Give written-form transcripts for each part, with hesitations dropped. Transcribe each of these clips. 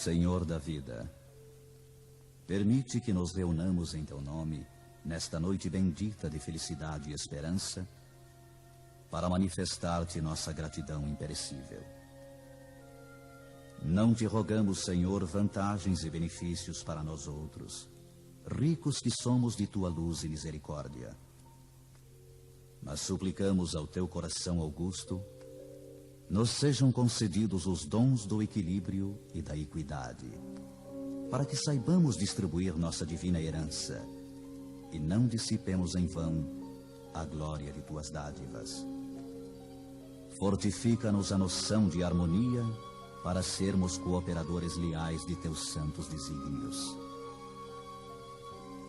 Senhor da vida, permite que nos reunamos em Teu nome, nesta noite bendita de felicidade e esperança, para manifestar-te nossa gratidão imperecível. Não te rogamos, Senhor, vantagens e benefícios para nós outros, ricos que somos de Tua luz e misericórdia. Mas suplicamos ao Teu coração augusto, nos sejam concedidos os dons do equilíbrio e da equidade, para que saibamos distribuir nossa divina herança e não dissipemos em vão a glória de Tuas dádivas. Fortifica-nos a noção de harmonia para sermos cooperadores leais de Teus santos desígnios.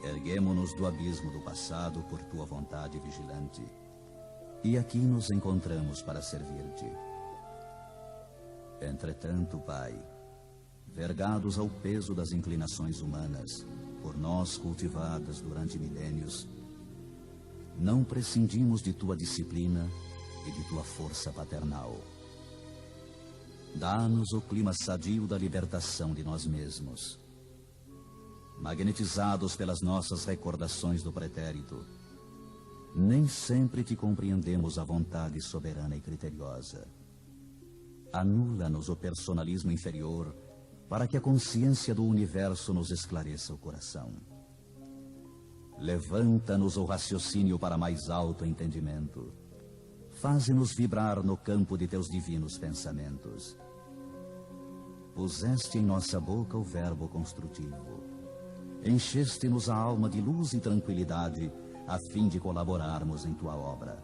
Erguemo-nos do abismo do passado por Tua vontade vigilante, e aqui nos encontramos para servir-te. Entretanto, Pai, vergados ao peso das inclinações humanas, por nós cultivadas durante milênios, não prescindimos de Tua disciplina e de Tua força paternal. Dá-nos o clima sadio da libertação de nós mesmos. Magnetizados pelas nossas recordações do pretérito, nem sempre te compreendemos a vontade soberana e criteriosa. Anula-nos o personalismo inferior para que a consciência do universo nos esclareça o coração. Levanta-nos o raciocínio para mais alto entendimento. Faze-nos vibrar no campo de Teus divinos pensamentos. Puseste em nossa boca o verbo construtivo. Encheste-nos a alma de luz e tranquilidade a fim de colaborarmos em Tua obra.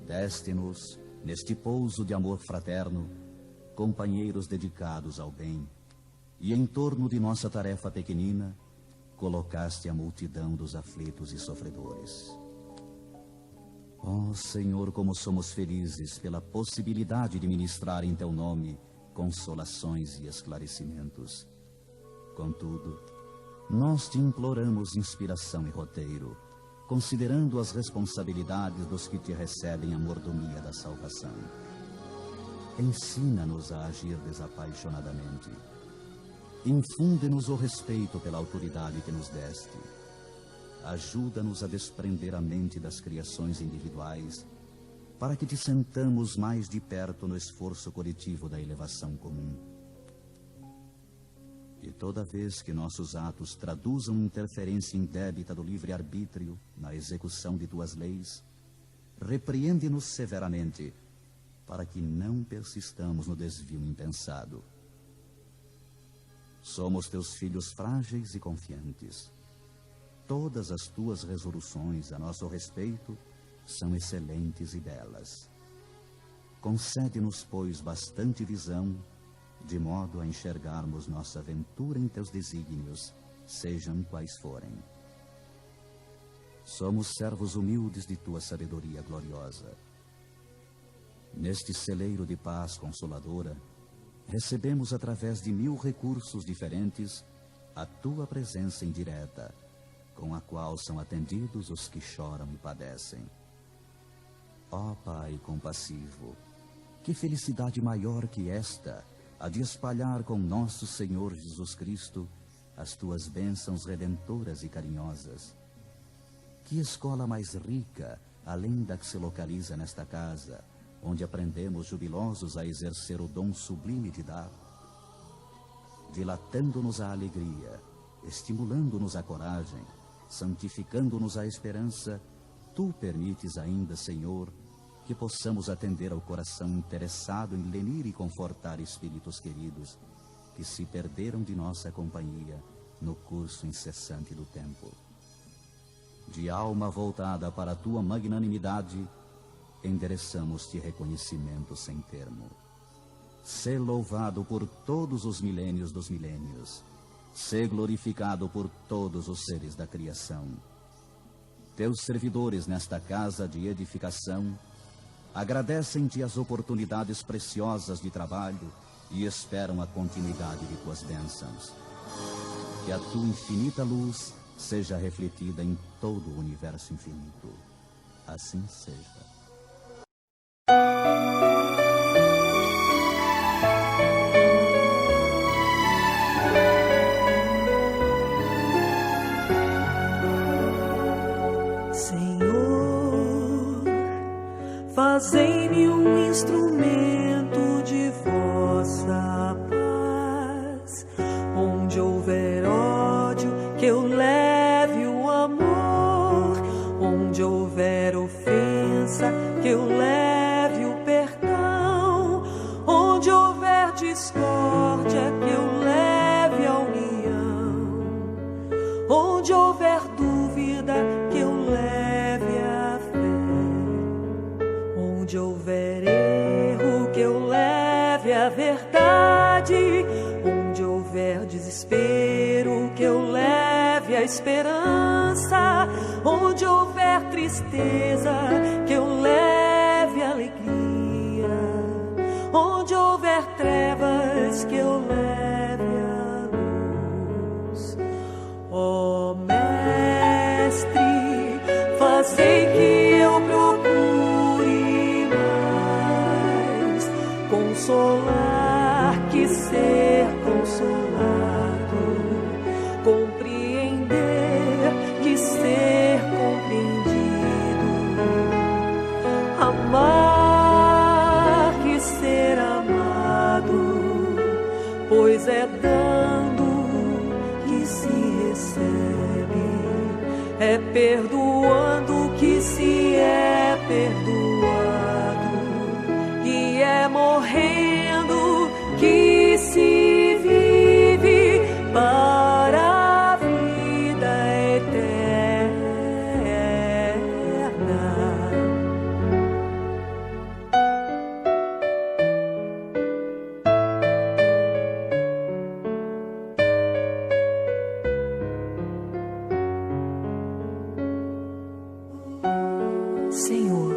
Deste-nos, neste pouso de amor fraterno, companheiros dedicados ao bem, e em torno de nossa tarefa pequenina, colocaste a multidão dos aflitos e sofredores. Ó Senhor, como somos felizes pela possibilidade de ministrar em Teu nome consolações e esclarecimentos. Contudo, nós te imploramos inspiração e roteiro, considerando as responsabilidades dos que te recebem a mordomia da salvação. Ensina-nos a agir desapaixonadamente. Infunde-nos o respeito pela autoridade que nos deste. Ajuda-nos a desprender a mente das criações individuais, para que te sentamos mais de perto no esforço coletivo da elevação comum. E toda vez que nossos atos traduzam interferência indébita do livre-arbítrio na execução de Tuas leis, repreende-nos severamente, para que não persistamos no desvio impensado. Somos Teus filhos frágeis e confiantes. Todas as Tuas resoluções a nosso respeito são excelentes e belas. Concede-nos, pois, bastante visão, de modo a enxergarmos nossa aventura em Teus desígnios, sejam quais forem. Somos servos humildes de Tua sabedoria gloriosa. Neste celeiro de paz consoladora, recebemos através de 1000 recursos diferentes a Tua presença indireta, com a qual são atendidos os que choram e padecem. Ó Pai compassivo, que felicidade maior que esta, a de espalhar com nosso Senhor Jesus Cristo as Tuas bênçãos redentoras e carinhosas. Que escola mais rica, além da que se localiza nesta casa, onde aprendemos jubilosos a exercer o dom sublime de dar, dilatando-nos a alegria, estimulando-nos a coragem, santificando-nos a esperança, Tu permites ainda, Senhor, que possamos atender ao coração interessado em lenir e confortar espíritos queridos que se perderam de nossa companhia no curso incessante do tempo. De alma voltada para a Tua magnanimidade, endereçamos-te reconhecimento sem termo. Sê louvado por todos os milênios dos milênios. Sê glorificado por todos os seres da criação. Teus servidores nesta casa de edificação agradecem-te as oportunidades preciosas de trabalho e esperam a continuidade de Tuas bênçãos. Que a Tua infinita luz seja refletida em todo o universo infinito. Assim seja. fazei-me um instrumento de vossa paz. Onde houver ódio, que eu leve o amor. Onde houver ofensa, que eu leve o perdão. Onde houver discórdia, que eu leve a união. Onde houver dúvida, que eu leve a fé. Onde houver erro, que eu leve a verdade. Onde houver desespero, que eu leve a esperança. Onde houver tristeza, que eu leve a alegria. Onde houver trevas, que eu leve a luz. Ó Mestre, fazei que eu procure mais consolar que ser consolado, compreender que ser compreendido, amar que ser amado, pois é dando que se recebe, é perdoando que se é perdoado, e é morrendo que se vive para a vida eterna. Senhor,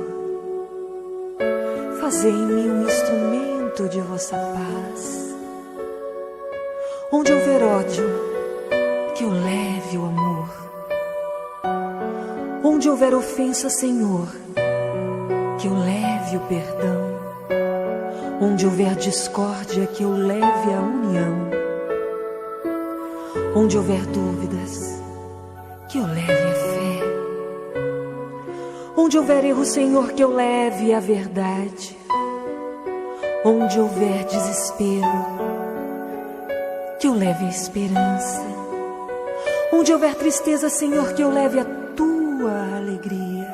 fazei-me um instrumento de vossa paz. Onde houver ódio, que eu leve o amor. Onde houver ofensa, Senhor, que eu leve o perdão. Onde houver discórdia, que eu leve a união. Onde houver dúvidas, que eu leve a fé. Onde houver erro, Senhor, que eu leve a verdade. Onde houver desespero, que eu leve a esperança. Onde houver tristeza, Senhor, que eu leve a tua alegria.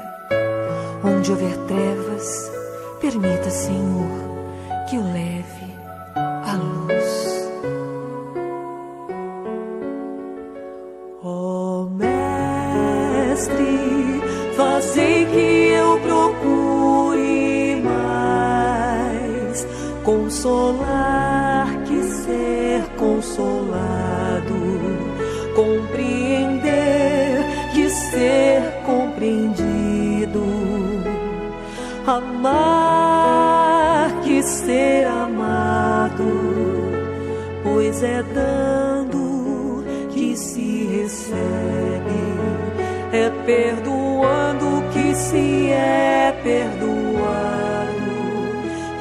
Onde houver trevas, permita, Senhor, que eu leve a luz. Ó Mestre, fazei que eu procure mais consolar que ser consolado, compreender que ser compreendido, amar que ser amado, pois é dando que se recebe, é perdoando que se é perdoado,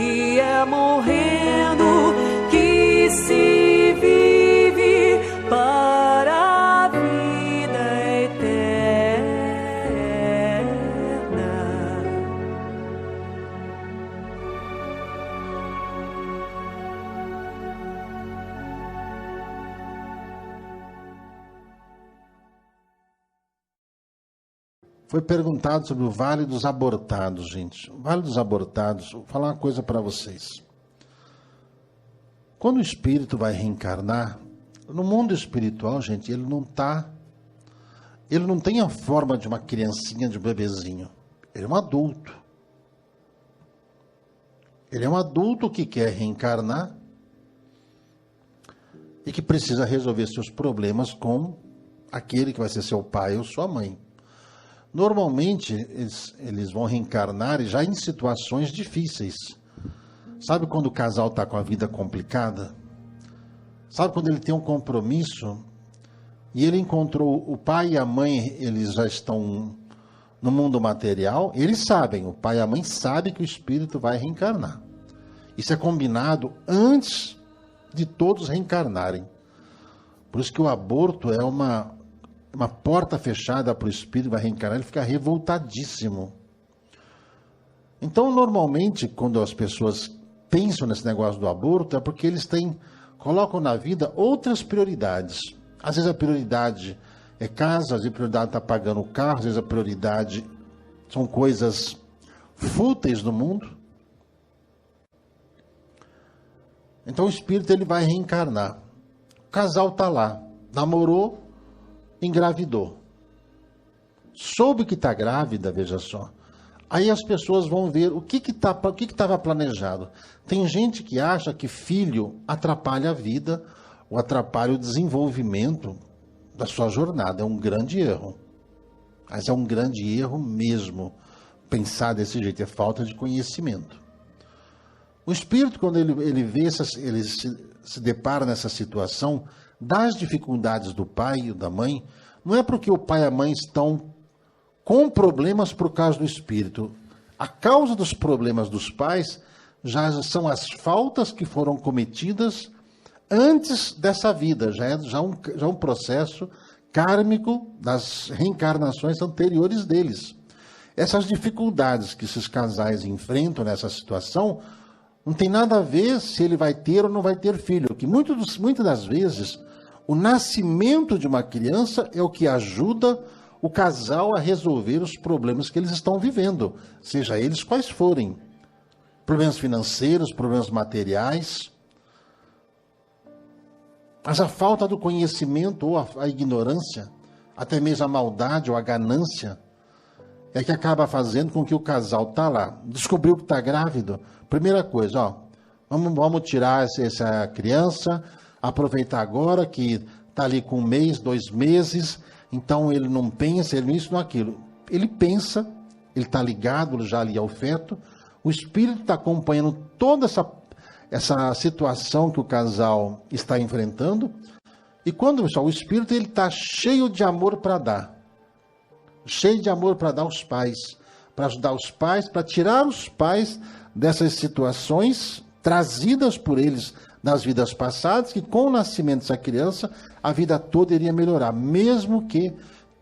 e é morrendo que se vive para a vida eterna. Foi perguntado sobre o Vale dos Abortados, gente. O Vale dos Abortados, vou falar uma coisa para vocês. Quando o espírito vai reencarnar, no mundo espiritual, gente, ele não tem a forma de uma criancinha, de um bebezinho. Ele é um adulto. Ele é um adulto que quer reencarnar e que precisa resolver seus problemas com aquele que vai ser seu pai ou sua mãe. Normalmente, eles vão reencarnar já em situações difíceis. Sabe quando o casal está com a vida complicada? Sabe quando ele tem um compromisso e ele encontrou o pai e a mãe, eles já estão no mundo material, eles sabem, o pai e a mãe sabem que o espírito vai reencarnar. Isso é combinado antes de todos reencarnarem. Por isso que o aborto é uma porta fechada para o espírito que vai reencarnar, ele fica revoltadíssimo. Então, normalmente, quando as pessoas pensam nesse negócio do aborto, é porque eles colocam na vida outras prioridades. Às vezes a prioridade é casa, às vezes a prioridade está pagando o carro, às vezes a prioridade são coisas fúteis do mundo. Então o espírito ele vai reencarnar. O casal está lá, namorou, engravidou. Soube que está grávida, veja só. Aí as pessoas vão ver o que estava planejado. Tem gente que acha que filho atrapalha a vida ou atrapalha o desenvolvimento da sua jornada. É um grande erro. Mas é um grande erro mesmo pensar desse jeito. É falta de conhecimento. O espírito, quando ele vê, ele se depara nessa situação das dificuldades do pai e da mãe, não é porque o pai e a mãe estão com problemas por causa do espírito. A causa dos problemas dos pais já são as faltas que foram cometidas antes dessa vida. Já é um processo kármico das reencarnações anteriores deles. Essas dificuldades que esses casais enfrentam nessa situação não tem nada a ver se ele vai ter ou não vai ter filho. Que muitas das vezes o nascimento de uma criança é o que ajuda o casal a resolver os problemas que eles estão vivendo, seja eles quais forem. Problemas financeiros, problemas materiais. Mas a falta do conhecimento ou a ignorância, até mesmo a maldade ou a ganância, é que acaba fazendo com que o casal está lá, descobriu que está grávido. Primeira coisa, vamos tirar essa criança, aproveitar agora que está ali com 1 mês, 2 meses. Então ele não pensa, ele nisso, não aquilo. Ele pensa, ele está ligado já ali ao feto, o espírito está acompanhando toda essa situação que o casal está enfrentando, e quando, pessoal, o espírito está cheio de amor para dar. Cheio de amor para dar aos pais, para ajudar os pais, para tirar os pais dessas situações trazidas por eles nas vidas passadas, que com o nascimento dessa criança, a vida toda iria melhorar, mesmo que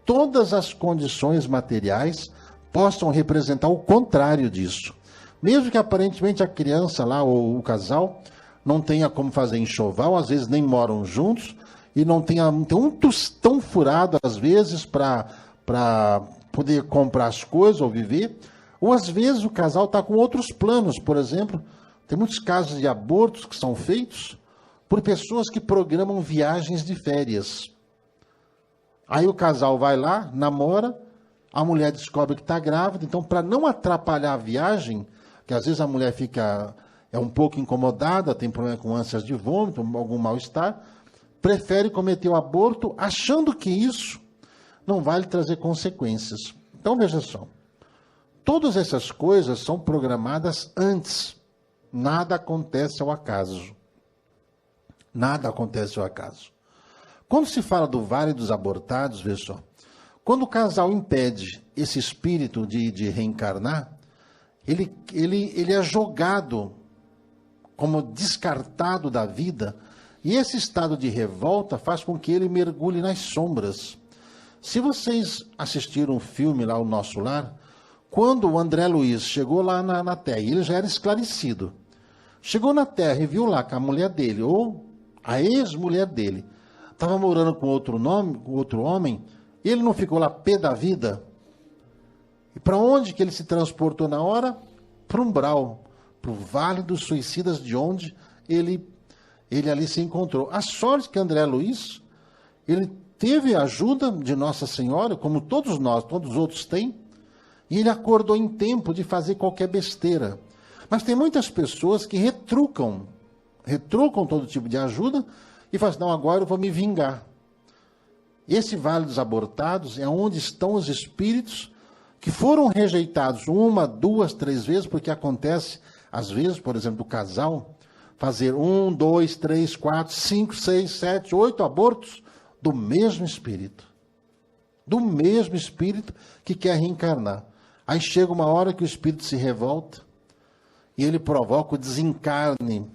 todas as condições materiais possam representar o contrário disso. Mesmo que aparentemente a criança lá, ou o casal, não tenha como fazer enxoval, às vezes nem moram juntos, e não tem um tostão furado, às vezes, para poder comprar as coisas ou viver, ou às vezes o casal está com outros planos. Por exemplo, tem muitos casos de abortos que são feitos por pessoas que programam viagens de férias. Aí o casal vai lá, namora, a mulher descobre que está grávida, então para não atrapalhar a viagem, que às vezes a mulher é um pouco incomodada, tem problema com ânsias de vômito, algum mal-estar, prefere cometer o aborto achando que isso não vai lhe trazer consequências. Então veja só, todas essas coisas são programadas antes. Nada acontece ao acaso. Nada acontece ao acaso. Quando se fala do Vale dos Abortados, veja só, quando o casal impede esse espírito de reencarnar, ele é jogado como descartado da vida, e esse estado de revolta faz com que ele mergulhe nas sombras. Se vocês assistiram um filme lá, O Nosso Lar, quando o André Luiz chegou lá na Terra, ele já era esclarecido. Chegou na Terra e viu lá que a mulher dele, ou a ex-mulher dele, estava morando com outro homem, ele não ficou lá pé da vida? E para onde que ele se transportou na hora? Para o umbral, para o Vale dos Suicidas, de onde ele ali se encontrou. A sorte que André Luiz, ele teve a ajuda de Nossa Senhora, como todos os outros têm, e ele acordou em tempo de fazer qualquer besteira. Mas tem muitas pessoas que retrucam todo tipo de ajuda e fazem, não, agora eu vou me vingar. Esse Vale dos Abortados é onde estão os espíritos que foram rejeitados 1, 2, 3 vezes, porque acontece, às vezes, por exemplo, do casal, fazer 1, 2, 3, 4, 5, 6, 7, 8 abortos do mesmo espírito. Do mesmo espírito que quer reencarnar. Aí chega uma hora que o espírito se revolta e ele provoca o desencarne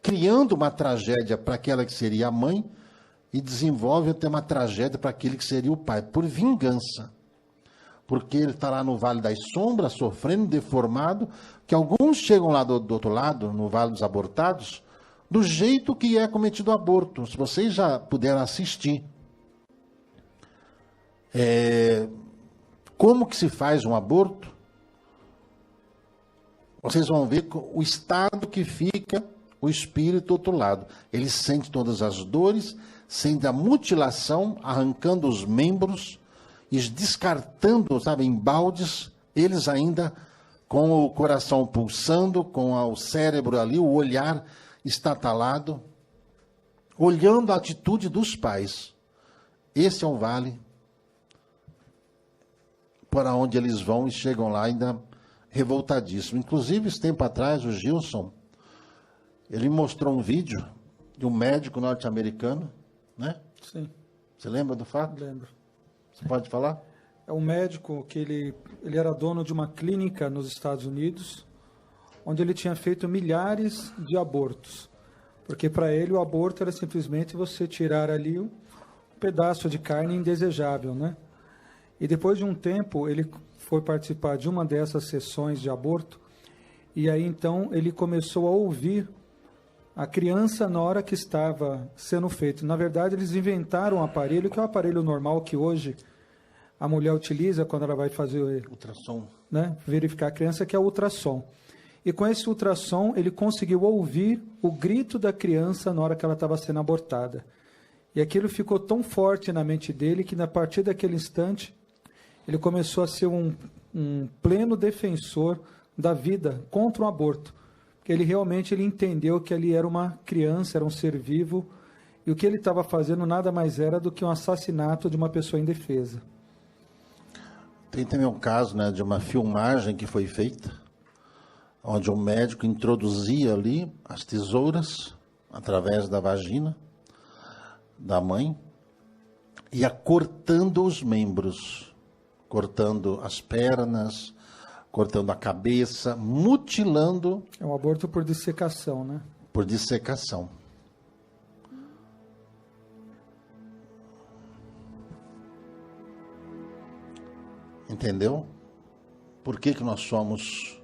criando uma tragédia para aquela que seria a mãe e desenvolve até uma tragédia para aquele que seria o pai, por vingança. porque ele está lá no Vale das Sombras, sofrendo, deformado, que alguns chegam lá do outro lado, no Vale dos Abortados, do jeito que é cometido o aborto. Se vocês já puderam assistir, como que se faz um aborto, vocês vão ver o estado que fica o espírito do outro lado. Ele sente todas as dores, sente a mutilação, arrancando os membros e descartando, sabe, em baldes, eles ainda com o coração pulsando, com o cérebro ali, o olhar estatalado, olhando a atitude dos pais. Esse é um vale para onde eles vão e chegam lá ainda revoltadíssimo. Inclusive, esse tempo atrás, o Gilson, ele mostrou um vídeo de um médico norte-americano, né? Sim. Você lembra do fato? Lembro. Você pode falar? É um médico que ele era dono de uma clínica nos Estados Unidos, onde ele tinha feito milhares de abortos. Porque para ele o aborto era simplesmente você tirar ali um pedaço de carne indesejável, né? E depois de um tempo ele foi participar de uma dessas sessões de aborto, e aí então ele começou a ouvir a criança na hora que estava sendo feito. Na verdade, eles inventaram um aparelho, que é um aparelho normal que hoje a mulher utiliza quando ela vai fazer ultrassom, né, verificar a criança, que é o ultrassom. E com esse ultrassom, ele conseguiu ouvir o grito da criança na hora que ela estava sendo abortada. E aquilo ficou tão forte na mente dele que, a partir daquele instante, ele começou a ser um pleno defensor da vida contra o aborto. Porque ele realmente entendeu que ali era uma criança, era um ser vivo, e o que ele estava fazendo nada mais era do que um assassinato de uma pessoa indefesa. Tem também um caso, né, de uma filmagem que foi feita, onde um médico introduzia ali as tesouras através da vagina da mãe, ia cortando os membros, cortando as pernas, cortando a cabeça, mutilando. É um aborto por dissecação, né? Por dissecação. Entendeu? Por que nós somos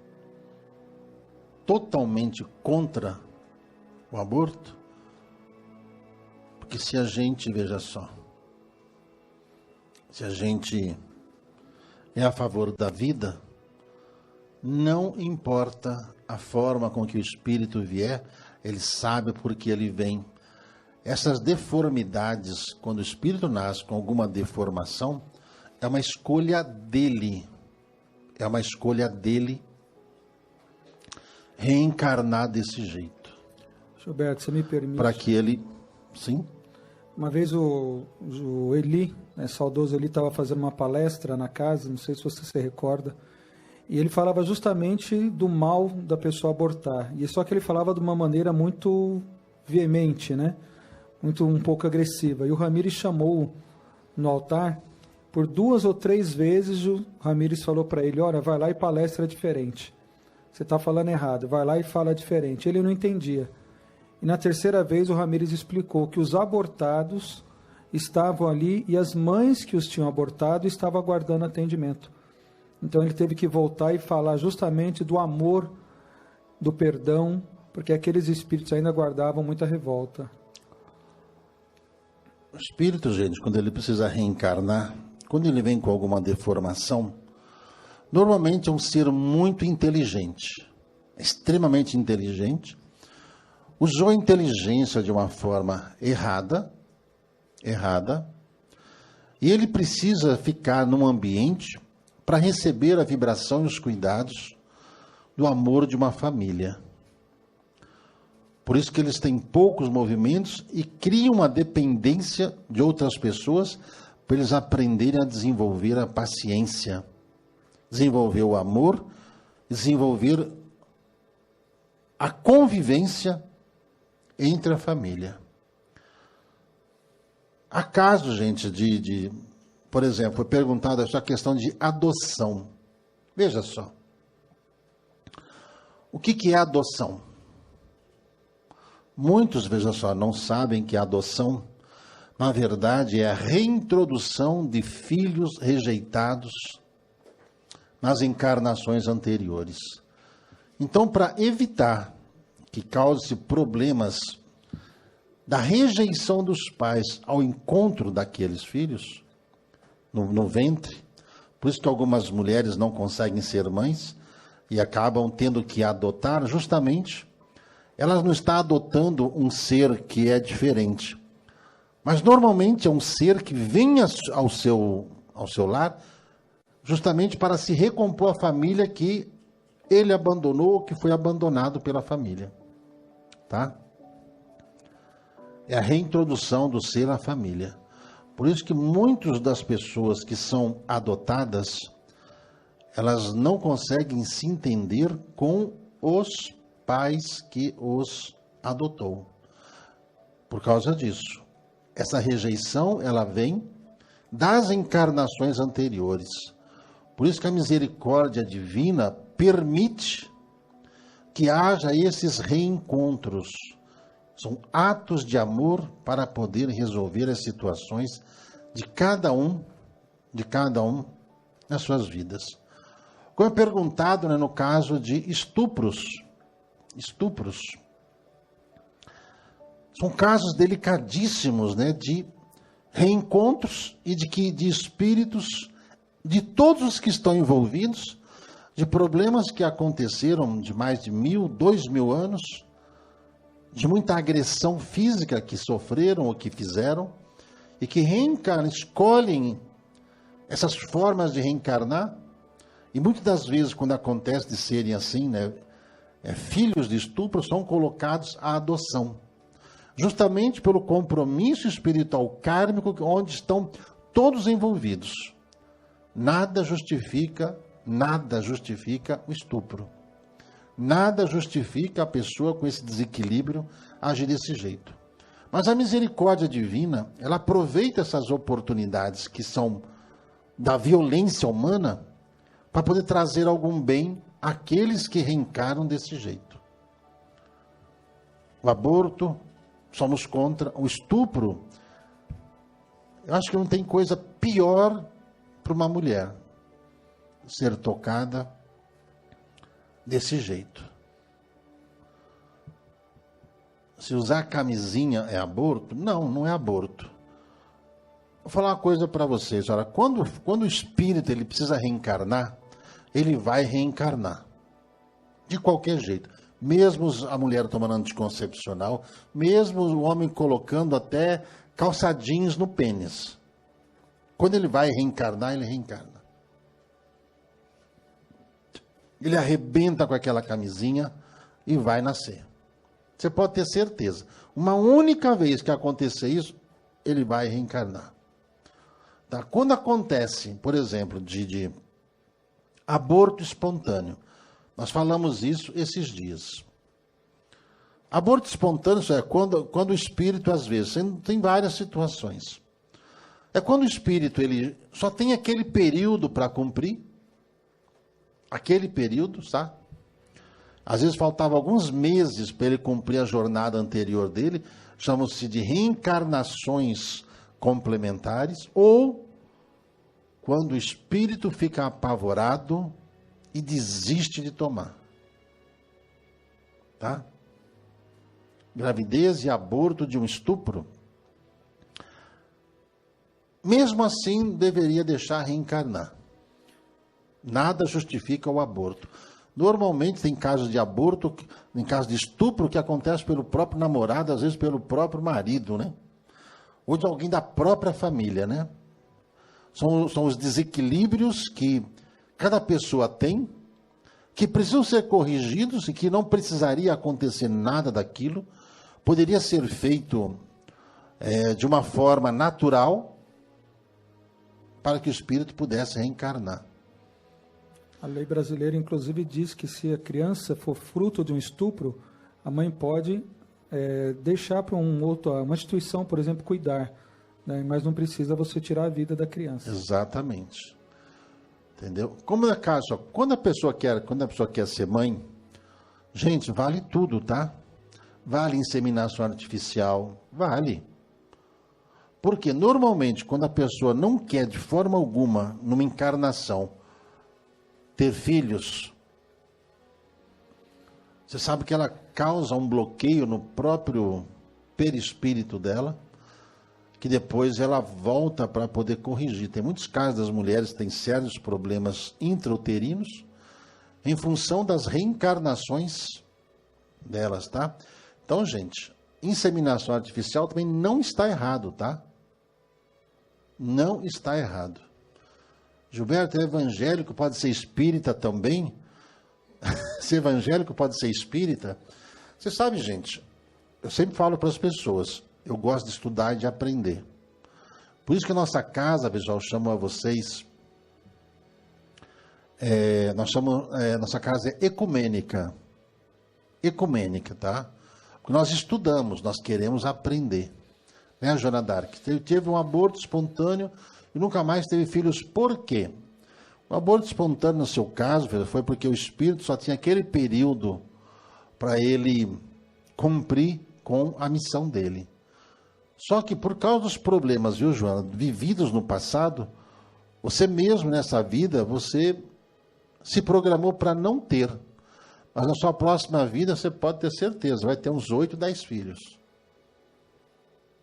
totalmente contra o aborto? Porque se a gente, veja só, se a gente é a favor da vida, não importa a forma com que o espírito vier, ele sabe por que ele vem. Essas deformidades, quando o espírito nasce com alguma deformação, é uma escolha dele. É uma escolha dele reencarnar desse jeito. Gilberto, você me permite? Para que ele... Sim? Uma vez o Eli, né, saudoso Eli, estava fazendo uma palestra na casa, não sei se você se recorda, e ele falava justamente do mal da pessoa abortar. E só que ele falava de uma maneira muito veemente, né? Um pouco agressiva. E o Ramires chamou no altar, por 2 ou 3 vezes o Ramires falou para ele, olha, vai lá e palestra diferente. Você está falando errado, vai lá e fala diferente. Ele não entendia. E na 3ª vez o Ramires explicou que os abortados estavam ali e as mães que os tinham abortado estavam aguardando atendimento. Então ele teve que voltar e falar justamente do amor, do perdão, porque aqueles espíritos ainda guardavam muita revolta. O espírito, gente, quando ele precisa reencarnar, quando ele vem com alguma deformação, normalmente é um ser muito inteligente, extremamente inteligente, usou a inteligência de uma forma errada, e ele precisa ficar num ambiente para receber a vibração e os cuidados do amor de uma família. Por isso que eles têm poucos movimentos e criam uma dependência de outras pessoas para eles aprenderem a desenvolver a paciência, desenvolver o amor, desenvolver a convivência entre a família. Há casos, gente, por exemplo, foi perguntada essa questão de adoção. Veja só. O que é adoção? Muitos, veja só, não sabem que a adoção, na verdade, é a reintrodução de filhos rejeitados nas encarnações anteriores. Então, para evitar que cause problemas da rejeição dos pais ao encontro daqueles filhos, no ventre, por isso que algumas mulheres não conseguem ser mães e acabam tendo que adotar, justamente, elas não estão adotando um ser que é diferente, mas normalmente é um ser que vem ao seu lar justamente para se recompor a família que ele abandonou ou que foi abandonado pela família. Tá? É a reintrodução do ser à família. Por isso que muitas das pessoas que são adotadas, elas não conseguem se entender com os pais que os adotou. Por causa disso. Essa rejeição, ela vem das encarnações anteriores. Por isso que a misericórdia divina permite que haja esses reencontros. São atos de amor para poder resolver as situações de cada um nas suas vidas. Como é perguntado, né, no caso de estupros. São casos delicadíssimos, né, de reencontros e de espíritos de todos os que estão envolvidos, de problemas que aconteceram de mais de 1.000, 2.000 anos, de muita agressão física que sofreram ou que fizeram, e que escolhem essas formas de reencarnar, e muitas das vezes, quando acontece de serem assim, né, filhos de estupro, são colocados à adoção, justamente pelo compromisso espiritual kármico onde estão todos envolvidos. Nada justifica o estupro. Nada justifica a pessoa com esse desequilíbrio agir desse jeito. Mas a misericórdia divina, ela aproveita essas oportunidades que são da violência humana para poder trazer algum bem àqueles que reencarnam desse jeito. O aborto, somos contra. O estupro, eu acho que não tem coisa pior para uma mulher ser tocada desse jeito. Se usar camisinha é aborto? Não, não é aborto. Vou falar uma coisa para vocês. Olha, quando o espírito ele precisa reencarnar, ele vai reencarnar. De qualquer jeito. Mesmo a mulher tomando anticoncepcional, mesmo o homem colocando até calçadinhos no pênis. Quando ele vai reencarnar, ele reencarna. Ele arrebenta com aquela camisinha e vai nascer. Você pode ter certeza. Uma única vez que acontecer isso, ele vai reencarnar. Tá? Quando acontece, por exemplo, de aborto espontâneo, nós falamos isso esses dias. Aborto espontâneo é quando o espírito, às vezes, tem várias situações. É quando o espírito ele só tem aquele período para cumprir, aquele período, tá? Às vezes faltava alguns meses para ele cumprir a jornada anterior dele, chamam-se de reencarnações complementares, ou quando o espírito fica apavorado e desiste de tomar. Tá? Gravidez e aborto de um estupro, mesmo assim deveria deixar reencarnar. Nada justifica o aborto. Normalmente tem casos de aborto, em casos de estupro, que acontece pelo próprio namorado, às vezes pelo próprio marido, né? Ou de alguém da própria família, né? São os desequilíbrios que cada pessoa tem, que precisam ser corrigidos e que não precisaria acontecer nada daquilo, poderia ser feito de uma forma natural para que o espírito pudesse reencarnar. A lei brasileira, inclusive, diz que se a criança for fruto de um estupro, a mãe pode deixar para uma instituição, por exemplo, cuidar, né? Mas não precisa você tirar a vida da criança. Exatamente. Entendeu? Como é caso, quando a pessoa quer ser mãe, gente, vale tudo, tá? Vale inseminação artificial, vale. Porque normalmente, quando a pessoa não quer de forma alguma, numa encarnação, ter filhos, você sabe que ela causa um bloqueio no próprio perispírito dela, que depois ela volta para poder corrigir. Tem muitos casos das mulheres que têm sérios problemas intrauterinos em função das reencarnações delas, tá? Então, gente, inseminação artificial também não está errado, tá? Não está errado. Gilberto é evangélico, pode ser espírita também? Ser evangélico pode ser espírita? Você sabe, gente, eu sempre falo para as pessoas, eu gosto de estudar e de aprender. Por isso que a nossa casa, pessoal, eu chamo a vocês, nossa casa é ecumênica. Ecumênica, tá? Porque nós estudamos, nós queremos aprender. Né, Joana Dark? Teve um aborto espontâneo e nunca mais teve filhos. Por quê? O aborto espontâneo, no seu caso, foi porque o espírito só tinha aquele período para ele cumprir com a missão dele. Só que por causa dos problemas, viu, Joana, vividos no passado, você mesmo nessa vida, você se programou para não ter. Mas na sua próxima vida, você pode ter certeza, vai ter uns 8, 10 filhos.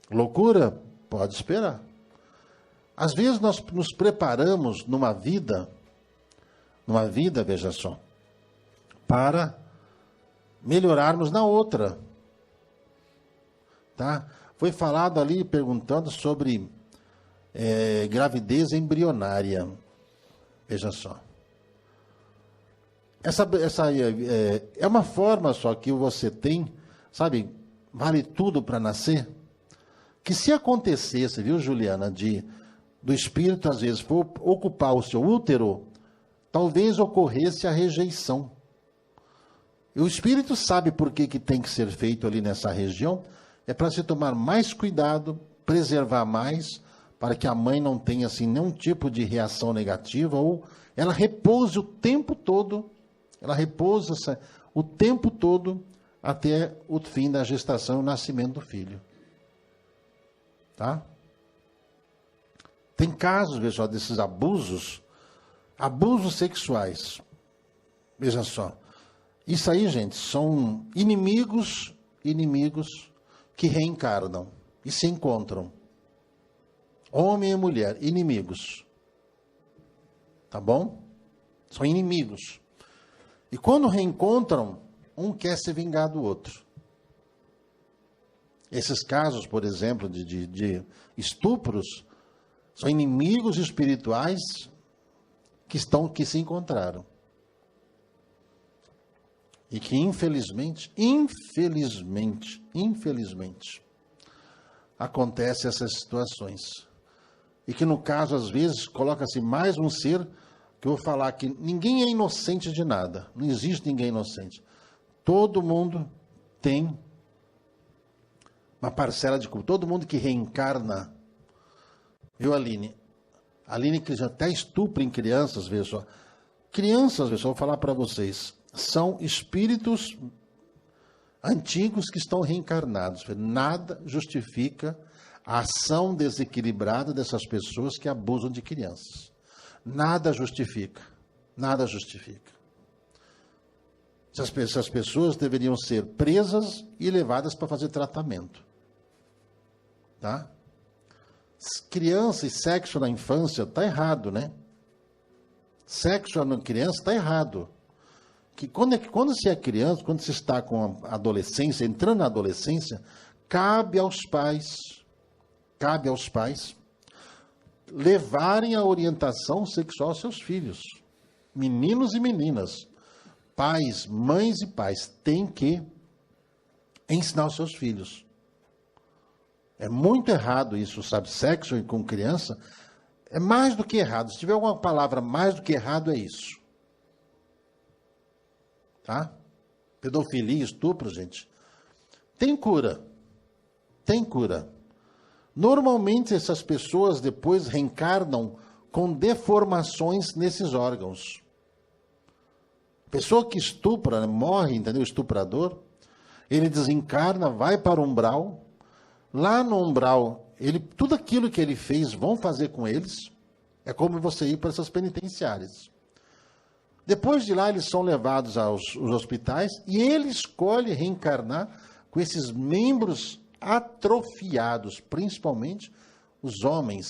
Loucura? Pode esperar. Às vezes nós nos preparamos numa vida, veja só, para melhorarmos na outra. Tá? Foi falado ali, perguntando sobre gravidez embrionária. Veja só. Essa é uma forma só que você tem, sabe, vale tudo para nascer, que se acontecesse, viu, Juliana, do espírito às vezes for ocupar o seu útero, talvez ocorresse a rejeição. E o espírito sabe por que tem que ser feito ali nessa região, é para se tomar mais cuidado, preservar mais, para que a mãe não tenha assim nenhum tipo de reação negativa, ou ela repouse o tempo todo, até o fim da gestação e o nascimento do filho. Tá? Tem casos, veja só, desses abusos sexuais. Veja só. Isso aí, gente, são inimigos que reencarnam e se encontram. Homem e mulher, inimigos. Tá bom? São inimigos. E quando reencontram, um quer se vingar do outro. Esses casos, por exemplo, de estupros, são inimigos espirituais que se encontraram. E que infelizmente, acontecem essas situações. E que no caso, às vezes, coloca-se mais um ser, que eu vou falar que ninguém é inocente de nada. Não existe ninguém inocente. Todo mundo tem uma parcela de culpa. Todo mundo que reencarna. Viu, Aline? Aline que já até estupra em crianças, veja só. Crianças, veja só, vou falar para vocês, são espíritos antigos que estão reencarnados. Nada justifica a ação desequilibrada dessas pessoas que abusam de crianças. Nada justifica. Nada justifica. Essas pessoas deveriam ser presas e levadas para fazer tratamento. Tá? Criança e sexo na infância está errado, né? Sexo na criança está errado. Que quando se é criança, quando se está com a adolescência, entrando na adolescência, cabe aos pais levarem a orientação sexual aos seus filhos, meninos e meninas. Pais, mães e pais têm que ensinar os seus filhos. É muito errado isso, sabe? Sexo com criança é mais do que errado. Se tiver alguma palavra mais do que errado, é isso. Tá? Pedofilia, estupro, gente. Tem cura. Tem cura. Normalmente essas pessoas depois reencarnam com deformações nesses órgãos. Pessoa que estupra, né, morre, entendeu? O estuprador, ele desencarna, vai para o umbral. Lá no umbral, tudo aquilo que ele fez, vão fazer com eles. É como você ir para essas penitenciárias. Depois de lá, eles são levados aos hospitais e ele escolhe reencarnar com esses membros atrofiados, principalmente os homens.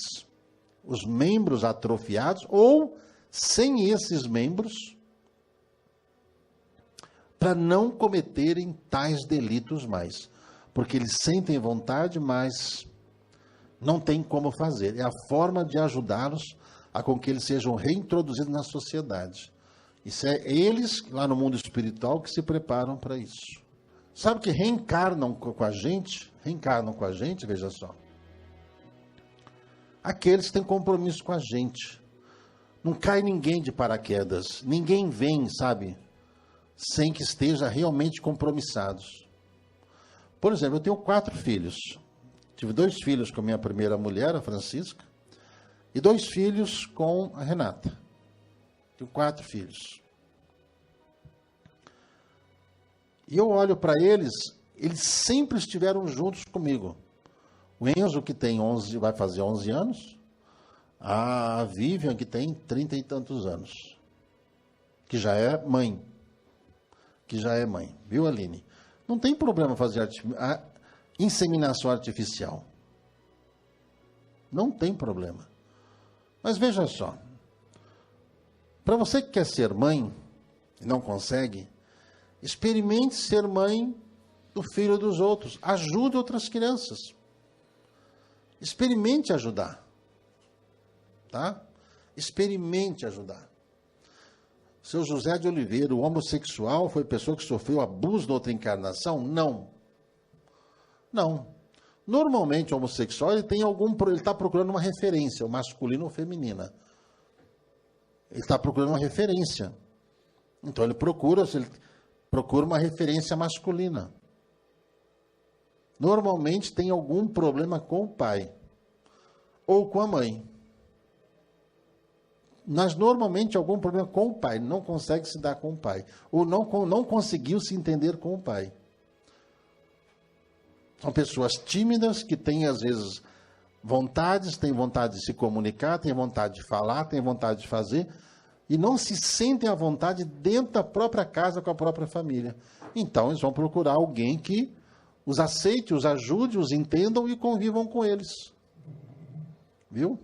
Os membros atrofiados ou sem esses membros, para não cometerem tais delitos mais. Porque eles sentem vontade, mas não tem como fazer. É a forma de ajudá-los a com que eles sejam reintroduzidos na sociedade. Isso é eles, lá no mundo espiritual, que se preparam para isso. Sabe que reencarnam com a gente? Reencarnam com a gente, veja só. Aqueles que têm compromisso com a gente. Não cai ninguém de paraquedas. Ninguém vem, sabe, sem que esteja realmente compromissados. Por exemplo, eu tenho 4 filhos. Tive 2 filhos com a minha primeira mulher, a Francisca, e 2 filhos com a Renata. Tenho 4 filhos. E eu olho para eles, eles sempre estiveram juntos comigo. O Enzo, que tem 11, vai fazer 11 anos. A Vivian, que tem 30 e tantos anos. Que já é mãe. Viu, Aline? Não tem problema fazer inseminação artificial. Não tem problema. Mas veja só. Para você que quer ser mãe e não consegue, experimente ser mãe do filho dos outros. Ajude outras crianças. Experimente ajudar. Tá? Experimente ajudar. Seu José de Oliveira, o homossexual, foi pessoa que sofreu abuso na outra encarnação? Não. Não. Normalmente, o homossexual, ele está procurando uma referência, ou masculina ou feminina. Ele está procurando uma referência. Então, ele procura uma referência masculina. Normalmente, tem algum problema com o pai ou com a mãe. Mas, normalmente, algum problema com o pai. Não consegue se dar com o pai. Ou não conseguiu se entender com o pai. São pessoas tímidas que têm, às vezes, têm vontade de se comunicar, têm vontade de falar, têm vontade de fazer, e não se sentem à vontade dentro da própria casa com a própria família. Então, eles vão procurar alguém que os aceite, os ajude, os entendam e convivam com eles. Viu?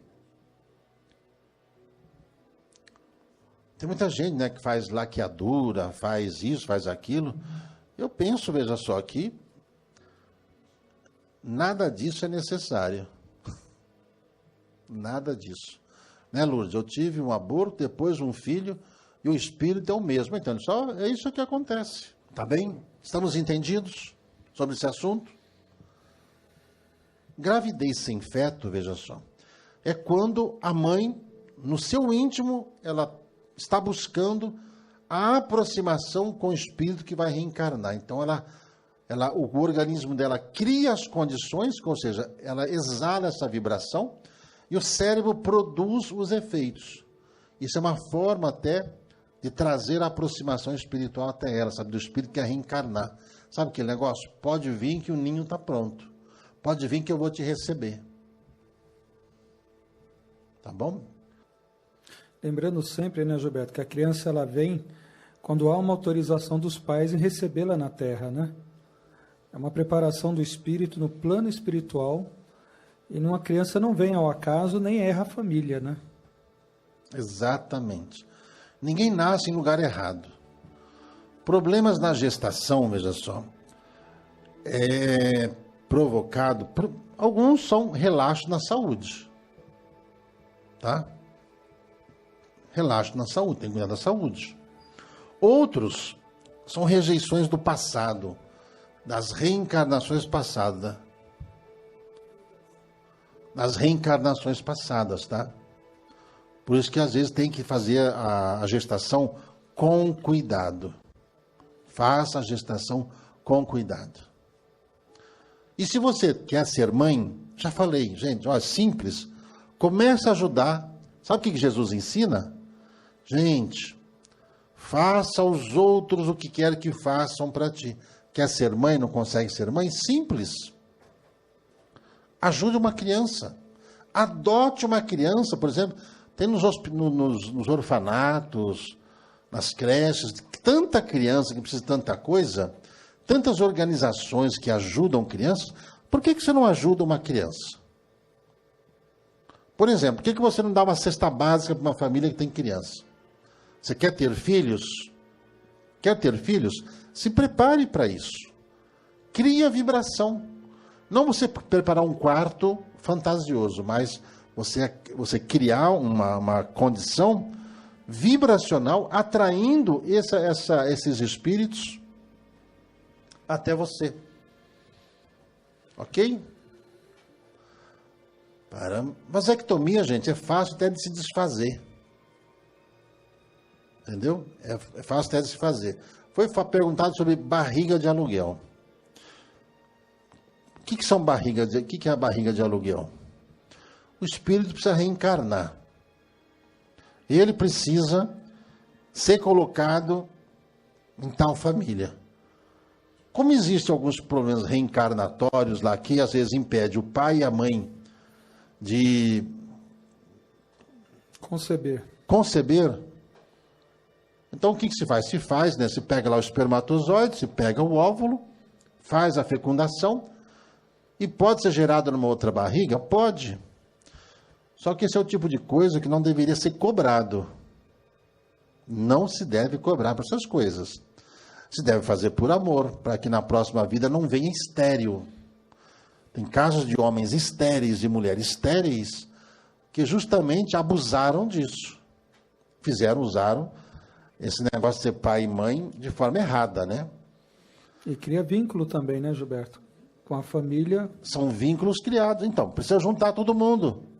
Tem muita gente, né, que faz laqueadura, faz isso, faz aquilo. Eu penso, veja só, que nada disso é necessário. Nada disso. Né, Lourdes? Eu tive um aborto, depois um filho, e o espírito é o mesmo. Então, só é isso que acontece. Tá bem? Estamos entendidos sobre esse assunto? Gravidez sem feto, veja só, é quando a mãe, no seu íntimo, ela está buscando a aproximação com o espírito que vai reencarnar. Então, o organismo dela cria as condições, ou seja, ela exala essa vibração e o cérebro produz os efeitos. Isso é uma forma até de trazer a aproximação espiritual até ela, sabe? Do espírito que quer reencarnar. Sabe aquele negócio? Pode vir que o ninho está pronto. Pode vir que eu vou te receber. Tá bom? Lembrando sempre, né, Gilberto, que a criança ela vem quando há uma autorização dos pais em recebê-la na Terra, né? É uma preparação do espírito no plano espiritual, e uma criança não vem ao acaso nem erra a família, né? Exatamente. Ninguém nasce em lugar errado. Problemas na gestação, veja só, é provocado alguns são relaxos na saúde, tá? Relaxo na saúde, tem que cuidar da saúde. Outros são rejeições do passado, das reencarnações passadas. Das reencarnações passadas, tá? Por isso que às vezes tem que fazer a gestação com cuidado. Faça a gestação com cuidado. E se você quer ser mãe, já falei, gente, ó, simples, comece a ajudar. Sabe o que Jesus ensina? Gente, faça aos outros o que quer que façam para ti. Quer ser mãe, não consegue ser mãe? Simples. Ajude uma criança. Adote uma criança, por exemplo, tem nos orfanatos, nas creches, tanta criança que precisa de tanta coisa, tantas organizações que ajudam crianças, por que você não ajuda uma criança? Por exemplo, por que você não dá uma cesta básica para uma família que tem criança? Você quer ter filhos? Quer ter filhos? Se prepare para isso. Crie a vibração. Não você preparar um quarto fantasioso, mas você criar uma condição vibracional atraindo esses espíritos até você. Ok? Vasectomia, gente, é fácil até de se desfazer. Entendeu? É fácil até de se fazer. Foi perguntado sobre barriga de aluguel. O que é a barriga de aluguel? O espírito precisa reencarnar. Ele precisa ser colocado em tal família. Como existem alguns problemas reencarnatórios lá que às vezes impede o pai e a mãe de conceber. Então o que se faz? Se pega lá o espermatozoide, se pega o óvulo, faz a fecundação e pode ser gerado numa outra barriga? Pode. Só que esse é o tipo de coisa que não deveria ser cobrado. Não se deve cobrar por essas coisas. Se deve fazer por amor, para que na próxima vida não venha estéril. Tem casos de homens estéreis e mulheres estéreis que justamente abusaram disso. Usaram esse negócio de ser pai e mãe de forma errada, né? E cria vínculo também, né, Gilberto? Com a família. São vínculos criados. Então, precisa juntar todo mundo.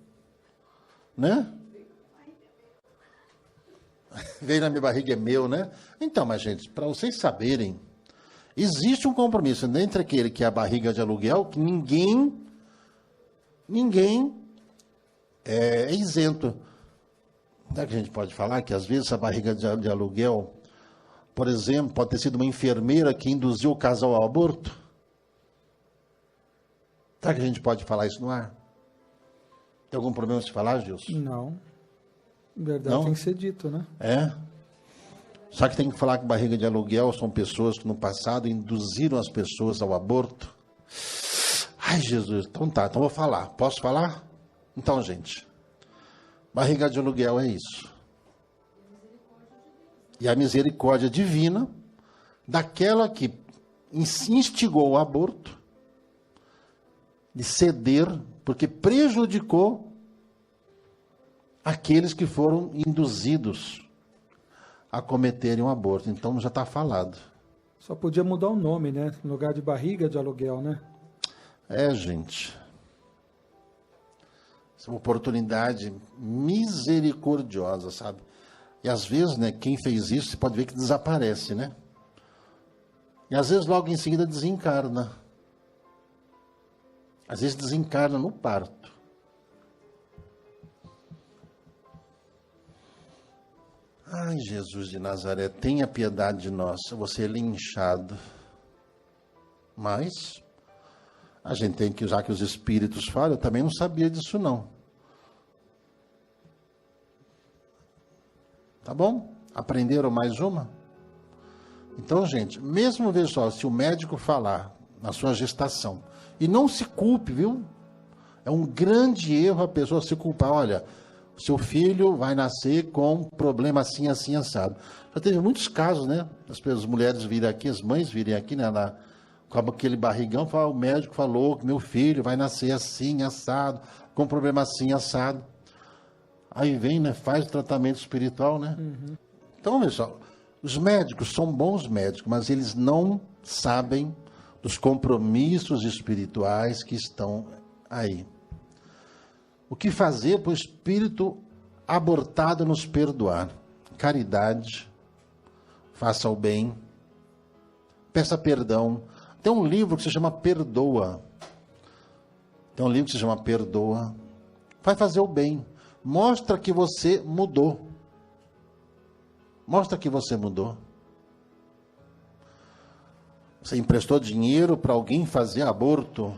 Né? Veio na minha barriga, é meu, né? Então, mas gente, para vocês saberem, existe um compromisso entre aquele que é a barriga de aluguel, que ninguém é isento. Será que a gente pode falar que às vezes a barriga de aluguel, por exemplo, pode ter sido uma enfermeira que induziu o casal ao aborto? Será que a gente pode falar isso no ar? Tem algum problema de falar, Gilson? Não. Verdade, não? Tem que ser dito, né? É. Só que tem que falar que barriga de aluguel são pessoas que no passado induziram as pessoas ao aborto. Ai, Jesus. Então vou falar. Posso falar? Então, gente, barriga de aluguel é isso. E a misericórdia divina daquela que instigou o aborto de ceder, porque prejudicou aqueles que foram induzidos a cometerem um aborto. Então já está falado. Só podia mudar o nome, né? No lugar de barriga de aluguel, né? É, gente. Essa é uma oportunidade misericordiosa, sabe? E às vezes, né, quem fez isso, você pode ver que desaparece, né? E às vezes logo em seguida desencarna. Às vezes desencarna no parto. Ai, Jesus de Nazaré, tenha piedade de nós. Você é linchado. Mas a gente tem que usar que os espíritos falam. Eu também não sabia disso, não. Tá bom? Aprenderam mais uma? Então, gente, mesmo, veja só, se o médico falar na sua gestação, e não se culpe, viu? É um grande erro a pessoa se culpar. Olha, seu filho vai nascer com problema assim, assim, assado. Já teve muitos casos, né? As mulheres virem aqui, as mães virem aqui, né? Com aquele barrigão, o médico falou que meu filho vai nascer assim, assado, com problema assim, assado. Aí vem, né? Faz o tratamento espiritual, né? Uhum. Então, pessoal, os médicos são bons médicos, mas eles não sabem dos compromissos espirituais que estão aí. O que fazer para o espírito abortado nos perdoar? Caridade, faça o bem, peça perdão. Tem um livro que se chama Perdoa. Vai fazer o bem. Mostra que você mudou. Você emprestou dinheiro para alguém fazer aborto?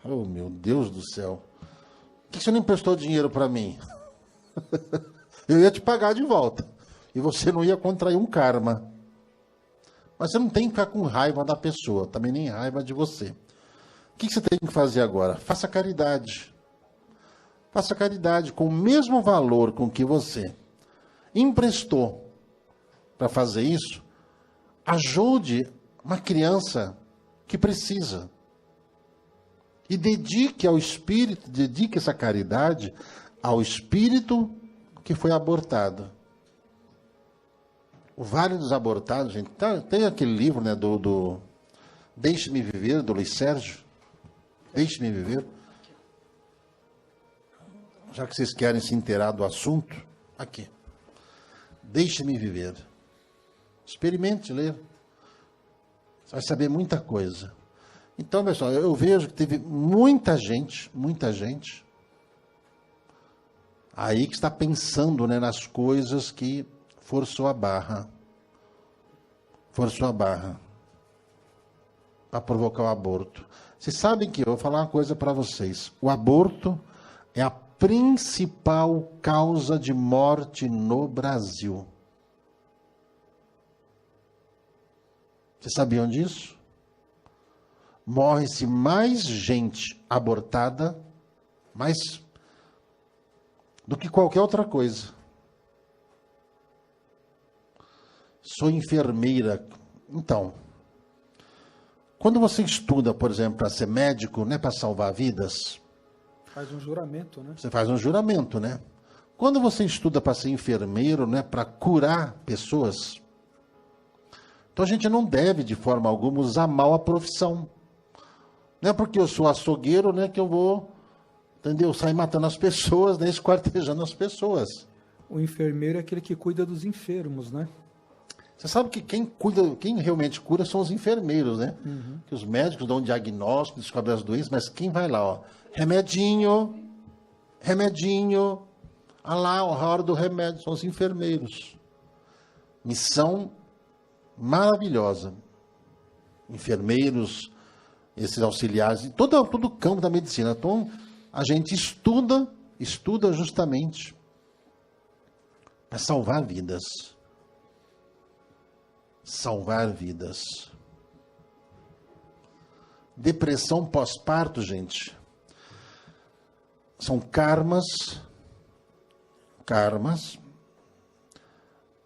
Oh, meu Deus do céu. Por que você não emprestou dinheiro para mim? Eu ia te pagar de volta. E você não ia contrair um karma. Mas você não tem que ficar com raiva da pessoa, também nem raiva de você. O que você tem que fazer agora? Faça caridade. Faça caridade com o mesmo valor com que você emprestou para fazer isso. Ajude uma criança que precisa. E dedique ao espírito, dedique essa caridade ao espírito que foi abortado. O Vale dos Abortados, gente, tem aquele livro, né, do Deixe-me Viver, do Luiz Sérgio. Deixe-me Viver. Já que vocês querem se inteirar do assunto, aqui. Deixe-me Viver. Experimente ler. Você vai saber muita coisa. Então, pessoal, eu vejo que teve muita gente aí que está pensando, né, nas coisas que forçou a barra. Forçou a barra para provocar o aborto. Vocês sabem que eu vou falar uma coisa para vocês. O aborto é a principal causa de morte no Brasil. Vocês sabiam disso? Morre-se mais gente abortada, mais do que qualquer outra coisa. Sou enfermeira. Então, quando você estuda, por exemplo, para ser médico, né, para salvar vidas, Faz um juramento, né? você faz um juramento, né? Quando você estuda para ser enfermeiro, né, para curar pessoas, então a gente não deve, de forma alguma, usar mal a profissão. Não é porque eu sou açougueiro, né, que eu vou, entendeu, sair matando as pessoas, né, esquartejando as pessoas. O enfermeiro é aquele que cuida dos enfermos, né? Você sabe que quem realmente cura são os enfermeiros, né? Uhum. Que os médicos dão um diagnóstico, descobrem as doenças, mas quem vai lá, ó? Remedinho, olha lá, a hora do remédio, são os enfermeiros. Missão maravilhosa. Enfermeiros, esses auxiliares, todo o campo da medicina. Então, a gente estuda justamente para salvar vidas. Salvar vidas. Depressão pós-parto, gente, são karmas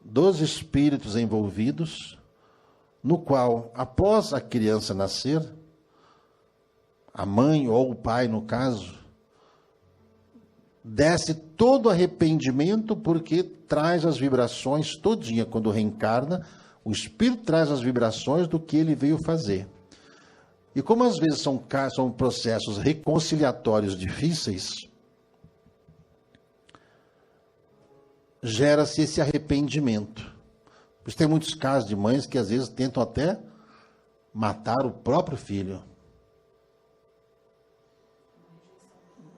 dos espíritos envolvidos, no qual, após a criança nascer, a mãe ou o pai, no caso, desce todo arrependimento, porque traz as vibrações todinha. Quando reencarna, o espírito traz as vibrações do que ele veio fazer. E como às vezes são processos reconciliatórios difíceis, gera-se esse arrependimento. Por isso tem muitos casos de mães que às vezes tentam até matar o próprio filho.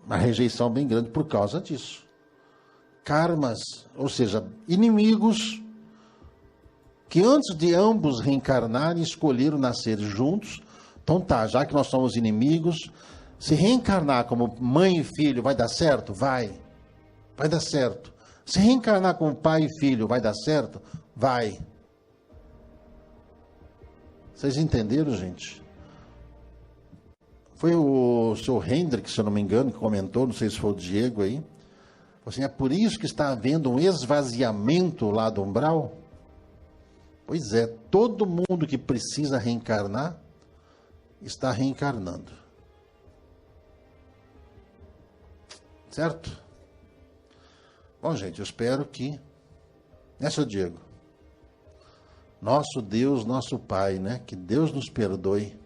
Uma rejeição bem grande por causa disso. Karmas, ou seja, inimigos que antes de ambos reencarnarem escolheram nascer juntos. Então tá, já que nós somos inimigos, se reencarnar como mãe e filho vai dar certo? Vai dar certo. Se reencarnar como pai e filho vai dar certo? Vai. Vocês entenderam, gente? Foi o Sr. Hendrick, se eu não me engano, que comentou, não sei se foi o Diego aí. Assim, é por isso que está havendo um esvaziamento lá do umbral? Pois é, todo mundo que precisa reencarnar está reencarnando. Certo? Bom, gente, eu espero que, né, seu Diego? Nosso Deus, nosso Pai, né? Que Deus nos perdoe.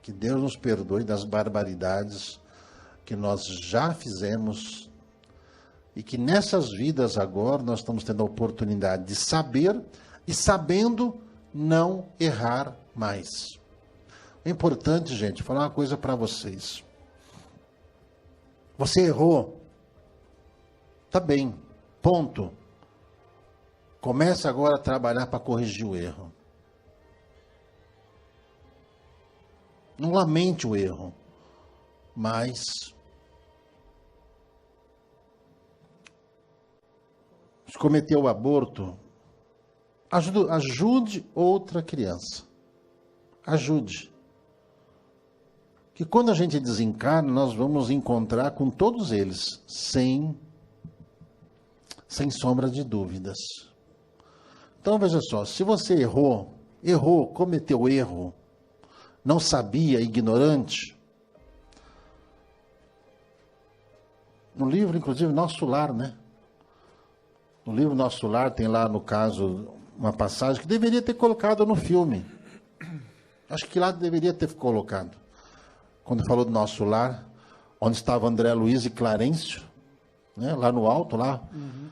Que Deus nos perdoe das barbaridades que nós já fizemos. E que nessas vidas agora nós estamos tendo a oportunidade de saber e, sabendo, não errar mais. É importante, gente, falar uma coisa para vocês. Você errou. Tá bem. Ponto. Comece agora a trabalhar para corrigir o erro. Não lamente o erro, mas se cometeu o aborto, ajude outra criança. Ajude. Que quando a gente desencarna, nós vamos encontrar com todos eles, sem sombra de dúvidas. Então, veja só, se você errou, cometeu erro, não sabia, ignorante, no livro, inclusive, Nosso Lar, né? No livro Nosso Lar tem lá, no caso, uma passagem que deveria ter colocado no filme. Acho que lá deveria ter colocado. Quando falou do Nosso Lar, onde estava André Luiz e Clarencio, né? Lá no alto, lá. Uhum.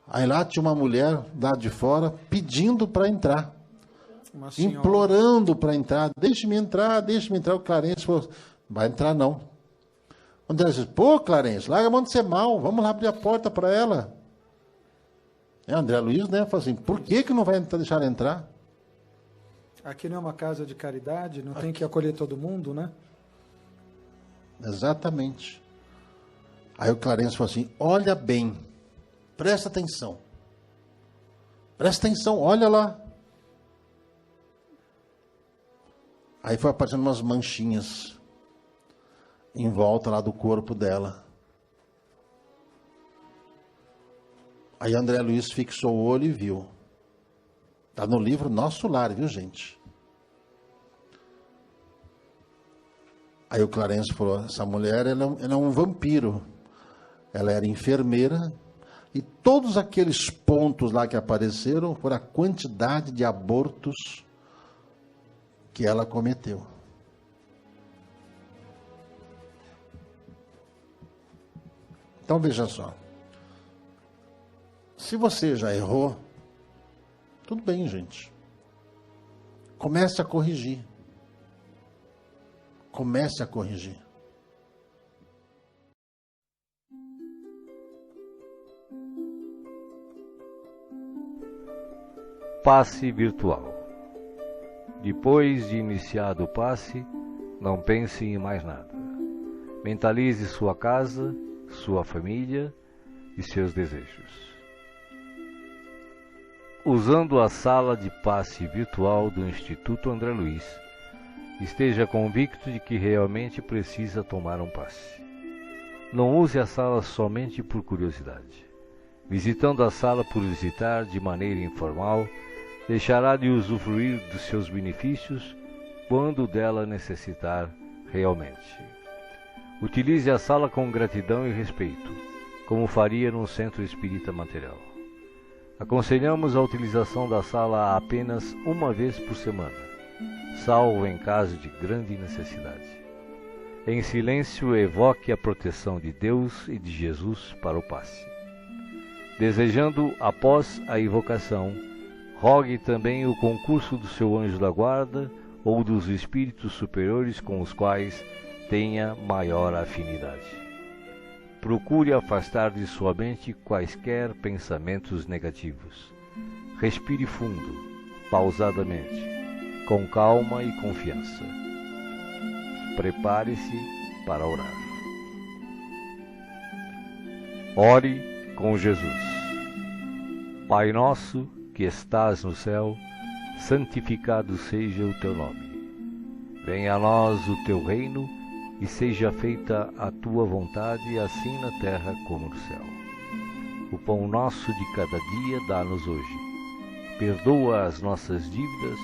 Aí lá tinha uma mulher lá de fora pedindo para entrar. Implorando para entrar. Deixe-me entrar. O Clarencio falou, vai entrar não. André disse, pô, Clarencio, larga a mão de ser mal, vamos lá abrir a porta para ela. André Luiz, né, falou assim, por que não vai deixar ela entrar? Aqui não é uma casa de caridade, não tem que acolher todo mundo, né? Exatamente. Aí o Clarencio falou assim, olha bem, presta atenção, olha lá. Aí foi aparecendo umas manchinhas em volta lá do corpo dela. Aí André Luiz fixou o olho e viu. Está no livro Nosso Lar, viu, gente? Aí o Clarencio falou, essa mulher ela é um vampiro. Ela era enfermeira e todos aqueles pontos lá que apareceram foram a quantidade de abortos que ela cometeu. Então veja só, se você já errou, tudo bem, gente. Comece a corrigir. Comece a corrigir. Passe virtual. Depois de iniciado o passe, não pense em mais nada. Mentalize sua casa, sua família e seus desejos. Usando a sala de passe virtual do Instituto André Luiz, esteja convicto de que realmente precisa tomar um passe. Não use a sala somente por curiosidade. Visitando a sala por visitar de maneira informal, deixará de usufruir dos seus benefícios quando dela necessitar realmente. Utilize a sala com gratidão e respeito, como faria num centro espírita material. Aconselhamos a utilização da sala apenas uma vez por semana, salvo em caso de grande necessidade. Em silêncio, evoque a proteção de Deus e de Jesus para o passe. Desejando, após a invocação, rogue também o concurso do seu anjo da guarda ou dos espíritos superiores com os quais tenha maior afinidade. Procure afastar de sua mente quaisquer pensamentos negativos. Respire fundo, pausadamente, com calma e confiança. Prepare-se para orar. Ore com Jesus. Pai nosso, que estás no céu, santificado seja o teu nome. Venha a nós o teu reino e seja feita a tua vontade, assim na terra como no céu. O pão nosso de cada dia dá-nos hoje. Perdoa as nossas dívidas,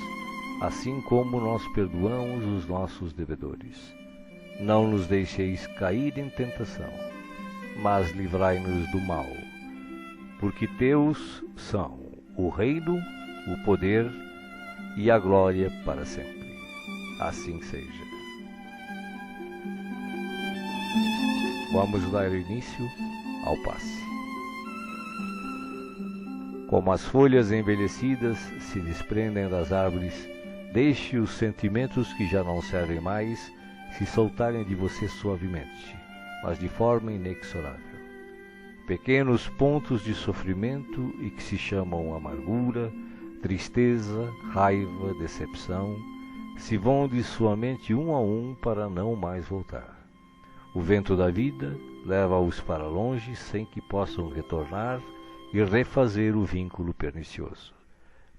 assim como nós perdoamos os nossos devedores. Não nos deixeis cair em tentação, mas livrai-nos do mal. Porque teus são o reino, o poder e a glória para sempre. Assim seja. Vamos dar início ao passe. Como as folhas envelhecidas se desprendem das árvores, deixe os sentimentos que já não servem mais se soltarem de você suavemente, mas de forma inexorável. Pequenos pontos de sofrimento e que se chamam amargura, tristeza, raiva, decepção, se vão de sua mente um a um para não mais voltar. O vento da vida leva-os para longe sem que possam retornar e refazer o vínculo pernicioso.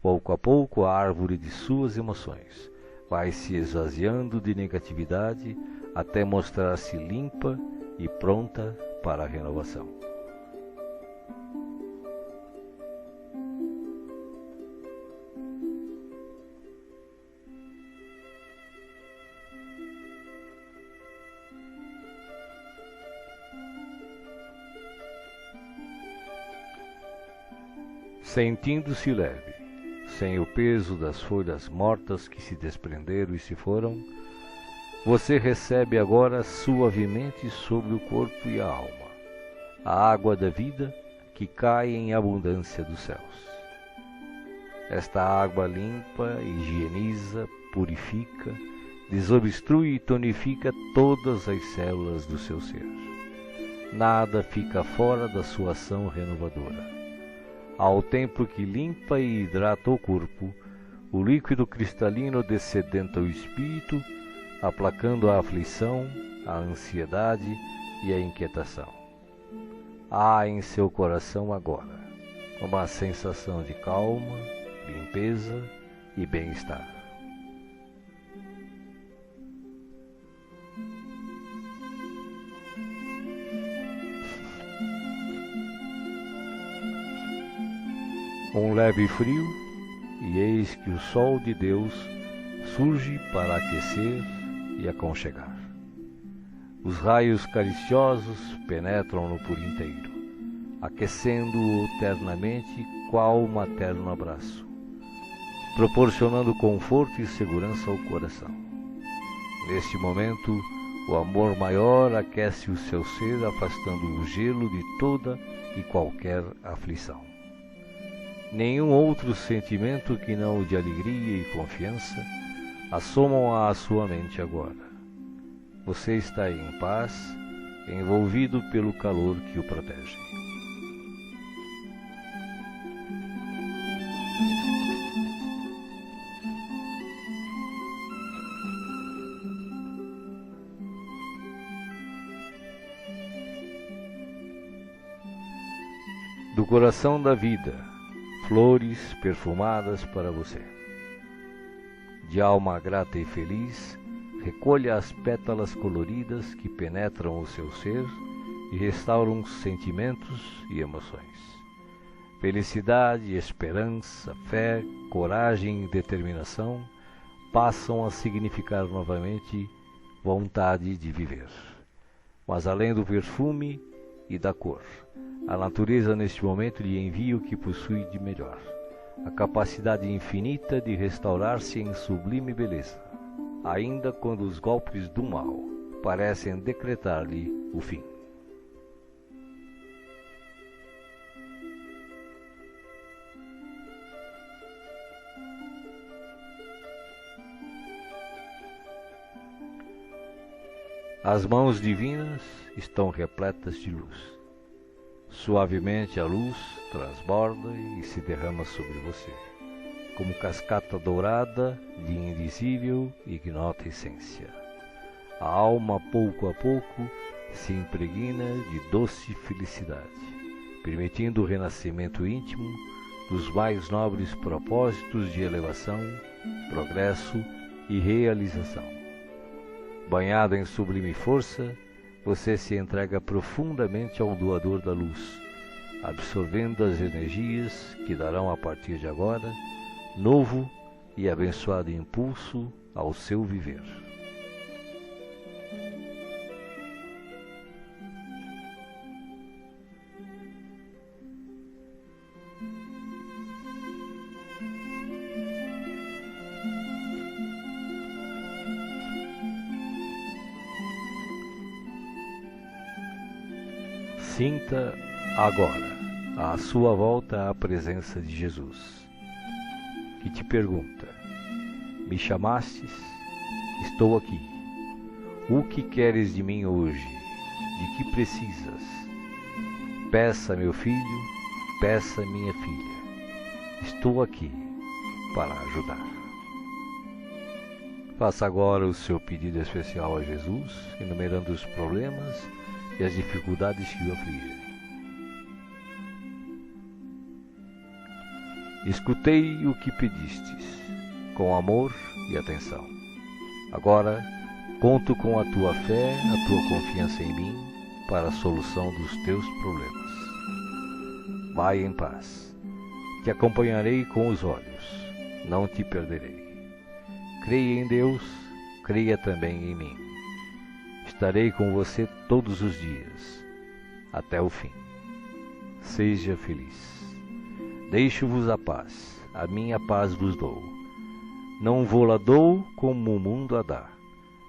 Pouco a pouco, a árvore de suas emoções vai se esvaziando de negatividade até mostrar-se limpa e pronta para a renovação. Sentindo-se leve, sem o peso das folhas mortas que se desprenderam e se foram, você recebe agora suavemente sobre o corpo e a alma a água da vida que cai em abundância dos céus. Esta água limpa, higieniza, purifica, desobstrui e tonifica todas as células do seu ser. Nada fica fora da sua ação renovadora. Ao tempo que limpa e hidrata o corpo, o líquido cristalino descedenta o espírito, aplacando a aflição, a ansiedade e a inquietação. Há em seu coração agora uma sensação de calma, limpeza e bem-estar. Um leve frio, e eis que o sol de Deus surge para aquecer e aconchegar. Os raios cariciosos penetram-no por inteiro, aquecendo-o ternamente qual materno abraço, proporcionando conforto e segurança ao coração. Neste momento, o amor maior aquece o seu ser, afastando o gelo de toda e qualquer aflição. Nenhum outro sentimento que não o de alegria e confiança assomam à sua mente agora. Você está em paz, envolvido pelo calor que o protege. Do coração da vida, flores perfumadas para você. De alma grata e feliz, recolha as pétalas coloridas que penetram o seu ser e restauram sentimentos e emoções. Felicidade, esperança, fé, coragem e determinação passam a significar novamente vontade de viver. Mas além do perfume e da cor, a natureza neste momento lhe envia o que possui de melhor, a capacidade infinita de restaurar-se em sublime beleza, ainda quando os golpes do mal parecem decretar-lhe o fim. As mãos divinas estão repletas de luz. Suavemente a luz transborda e se derrama sobre você, como cascata dourada de indizível e ignota essência. A alma, pouco a pouco, se impregna de doce felicidade, permitindo o renascimento íntimo dos mais nobres propósitos de elevação, progresso e realização. Banhado em sublime força, você se entrega profundamente ao doador da luz, absorvendo as energias que darão a partir de agora novo e abençoado impulso ao seu viver. Sinta agora à sua volta a presença de Jesus, que te pergunta: me chamastes? Estou aqui. O que queres de mim hoje? De que precisas? Peça, meu filho, peça, minha filha. Estou aqui para ajudar. Faça agora o seu pedido especial a Jesus, enumerando os problemas e as dificuldades que o afligem. Escutei o que pedistes, com amor e atenção. Agora, conto com a tua fé, a tua confiança em mim, para a solução dos teus problemas. Vai em paz. Te acompanharei com os olhos, não te perderei. Creia em Deus, creia também em mim. Estarei com você todos os dias, até o fim. Seja feliz. Deixo-vos a paz, a minha paz vos dou. Não vou-la dou como o mundo a dá.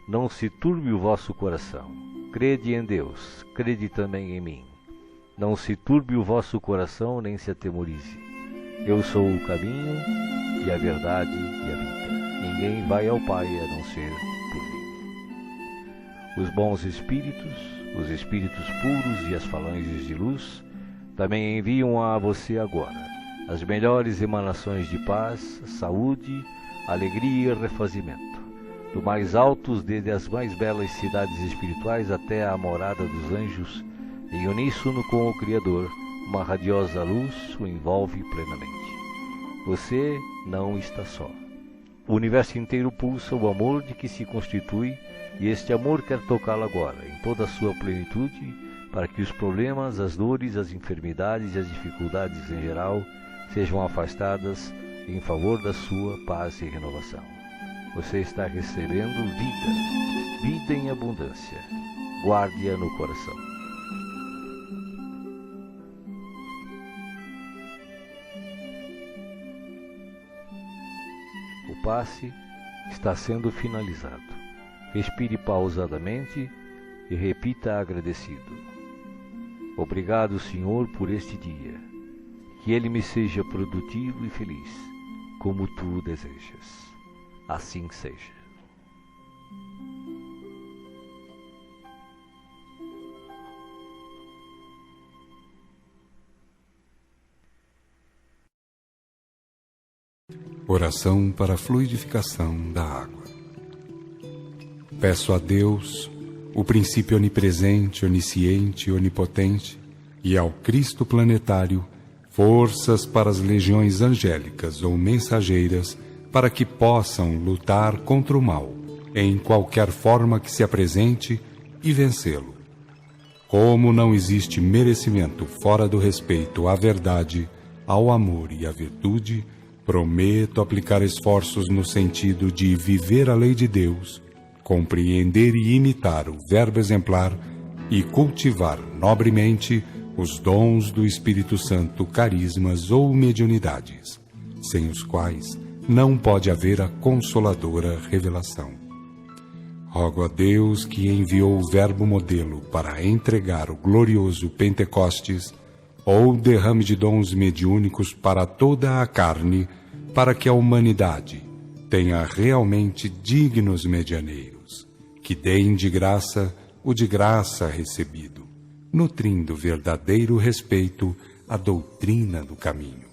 Não se turbe o vosso coração. Crede em Deus, crede também em mim. Não se turbe o vosso coração, nem se atemorize. Eu sou o caminho e a verdade e a vida. Ninguém vai ao Pai a não ser por mim. Os bons espíritos, os espíritos puros e as falanges de luz, também enviam a você agora as melhores emanações de paz, saúde, alegria e refazimento. Do mais altos, desde as mais belas cidades espirituais até a morada dos anjos, em uníssono com o Criador, uma radiosa luz o envolve plenamente. Você não está só. O universo inteiro pulsa o amor de que se constitui, e este amor quer tocá-lo agora, em toda a sua plenitude, para que os problemas, as dores, as enfermidades e as dificuldades em geral sejam afastadas em favor da sua paz e renovação. Você está recebendo vida, vida em abundância. Guarde-a no coração. O passe está sendo finalizado. Respire pausadamente e repita agradecido. Obrigado, Senhor, por este dia. Que ele me seja produtivo e feliz, como tu desejas. Assim seja. Oração para a fluidificação da água. Peço a Deus, o princípio onipresente, onisciente e onipotente, e ao Cristo planetário, forças para as legiões angélicas ou mensageiras, para que possam lutar contra o mal, em qualquer forma que se apresente, e vencê-lo. Como não existe merecimento fora do respeito à verdade, ao amor e à virtude, prometo aplicar esforços no sentido de viver a lei de Deus, compreender e imitar o verbo exemplar e cultivar nobremente os dons do Espírito Santo, carismas ou mediunidades, sem os quais não pode haver a consoladora revelação. Rogo a Deus, que enviou o verbo modelo para entregar o glorioso Pentecostes, ou derrame de dons mediúnicos para toda a carne, para que a humanidade tenha realmente dignos medianeiros, que deem de graça o de graça recebido, nutrindo verdadeiro respeito à doutrina do caminho.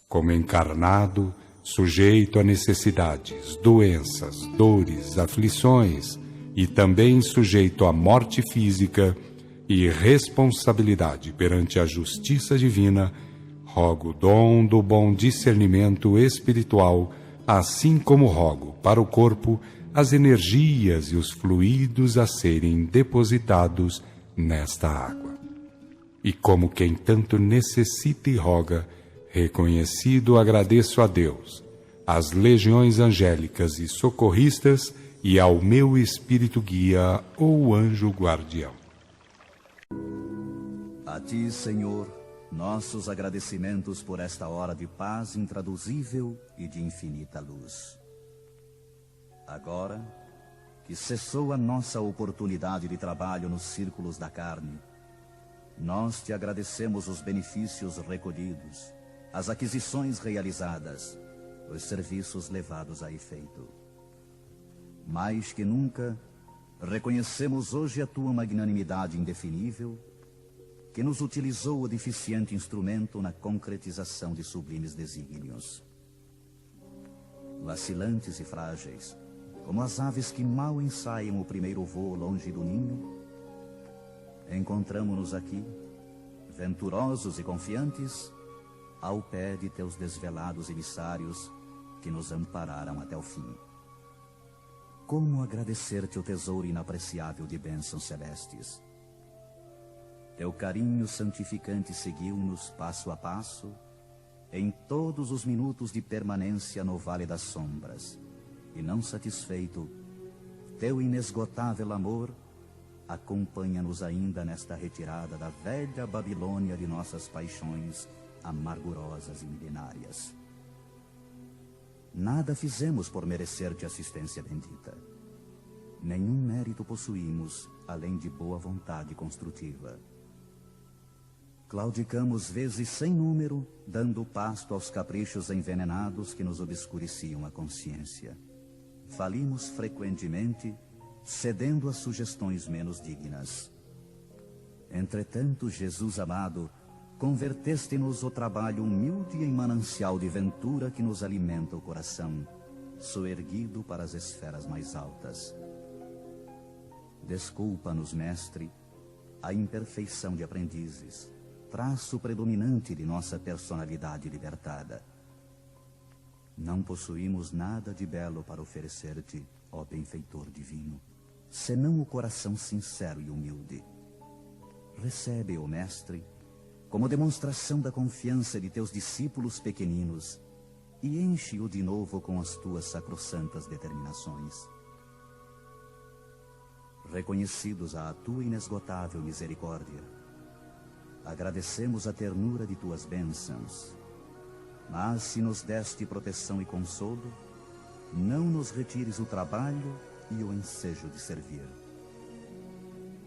Como encarnado, sujeito a necessidades, doenças, dores, aflições, e também sujeito à morte física e responsabilidade perante a justiça divina, rogo o dom do bom discernimento espiritual, assim como rogo para o corpo as energias e os fluidos a serem depositados nesta água. E como quem tanto necessita e roga, reconhecido agradeço a Deus, às legiões angélicas e socorristas e ao meu espírito guia ou anjo guardião. A ti, Senhor, nossos agradecimentos por esta hora de paz intraduzível e de infinita luz. Agora que cessou a nossa oportunidade de trabalho nos círculos da carne, nós te agradecemos os benefícios recolhidos, as aquisições realizadas, os serviços levados a efeito. Mais que nunca, reconhecemos hoje a tua magnanimidade indefinível, que nos utilizou o deficiente instrumento na concretização de sublimes desígnios. Vacilantes e frágeis, como as aves que mal ensaiam o primeiro voo longe do ninho, encontramo-nos aqui, venturosos e confiantes, ao pé de teus desvelados emissários que nos ampararam até o fim. Como agradecer-te o tesouro inapreciável de bênçãos celestes? Teu carinho santificante seguiu-nos passo a passo em todos os minutos de permanência no Vale das Sombras, e não satisfeito, teu inesgotável amor acompanha-nos ainda nesta retirada da velha Babilônia de nossas paixões amargurosas e milenárias. Nada fizemos por merecer-te assistência bendita. Nenhum mérito possuímos, além de boa vontade construtiva. Claudicamos vezes sem número, dando pasto aos caprichos envenenados que nos obscureciam a consciência. Falimos frequentemente, cedendo a sugestões menos dignas. Entretanto, Jesus amado, converteste-nos o trabalho humilde em manancial de ventura que nos alimenta o coração, soerguido para as esferas mais altas. Desculpa-nos, Mestre, a imperfeição de aprendizes, traço predominante de nossa personalidade libertada. Não possuímos nada de belo para oferecer-te, ó benfeitor divino, senão o coração sincero e humilde. Recebe-o, Mestre, como demonstração da confiança de teus discípulos pequeninos, e enche-o de novo com as tuas sacrossantas determinações. Reconhecidos à tua inesgotável misericórdia, agradecemos a ternura de tuas bênçãos, mas se nos deste proteção e consolo, não nos retires o trabalho e o ensejo de servir.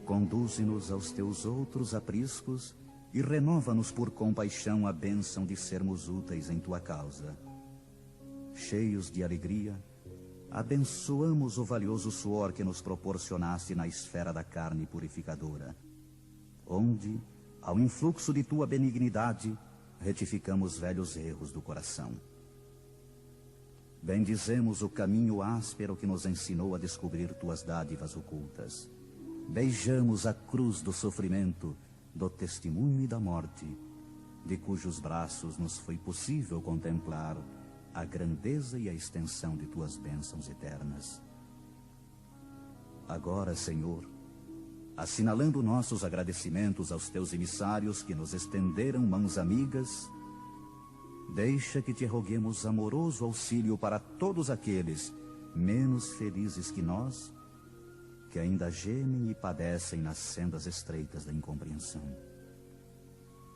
Conduze-nos aos teus outros apriscos e renova-nos por compaixão a bênção de sermos úteis em tua causa. Cheios de alegria, abençoamos o valioso suor que nos proporcionaste na esfera da carne purificadora, onde, ao influxo de tua benignidade, retificamos velhos erros do coração. Bendizemos o caminho áspero que nos ensinou a descobrir tuas dádivas ocultas. Beijamos a cruz do sofrimento, do testemunho e da morte, de cujos braços nos foi possível contemplar a grandeza e a extensão de tuas bênçãos eternas. Agora, Senhor, assinalando nossos agradecimentos aos teus emissários que nos estenderam mãos amigas, deixa que te roguemos amoroso auxílio para todos aqueles menos felizes que nós, que ainda gemem e padecem nas sendas estreitas da incompreensão.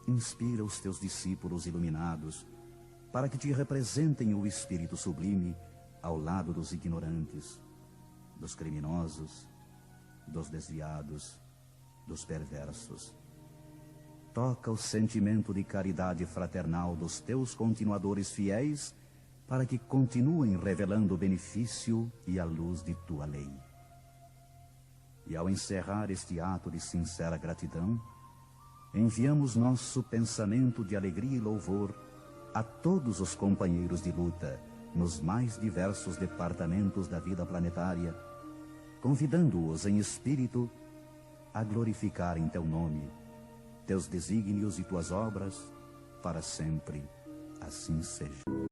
Inspira os teus discípulos iluminados para que te representem o Espírito sublime ao lado dos ignorantes, dos criminosos, dos desviados, dos perversos. Toca o sentimento de caridade fraternal dos teus continuadores fiéis para que continuem revelando o benefício e a luz de tua lei. E ao encerrar este ato de sincera gratidão, enviamos nosso pensamento de alegria e louvor a todos os companheiros de luta nos mais diversos departamentos da vida planetária, convidando-os em espírito a glorificar em teu nome, teus desígnios e tuas obras, para sempre. Assim seja.